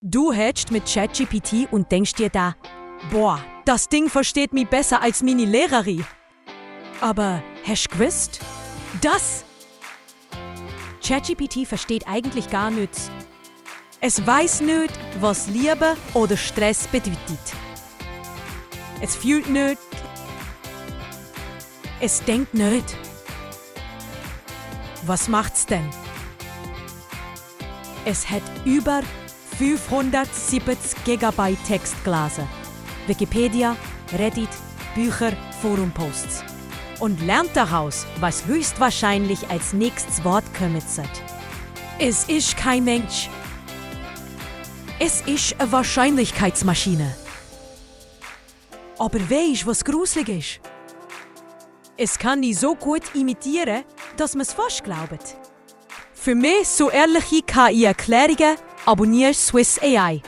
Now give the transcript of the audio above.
Du hättest mit ChatGPT und denkst dir da, boah, das Ding versteht mich besser als meine Lehrerin. Aber hast du gewusst, dass ChatGPT versteht eigentlich gar nichts. Es weiß nicht, was Liebe oder Stress bedeutet. Es fühlt nicht. Es denkt nicht. Was macht's denn? Es hat über 570 GB Text gelesen. Wikipedia, Reddit, Bücher, Forumposts. Und lernt daraus, was höchstwahrscheinlich als nächstes Wort kommen wird. Es ist kein Mensch. Es ist eine Wahrscheinlichkeitsmaschine. Aber weisst du, was gruselig ist? Es kann dich so gut imitieren, dass man es fast glaubt. Für mich so ehrliche KI-Erklärungen abonnierst Swiss AI.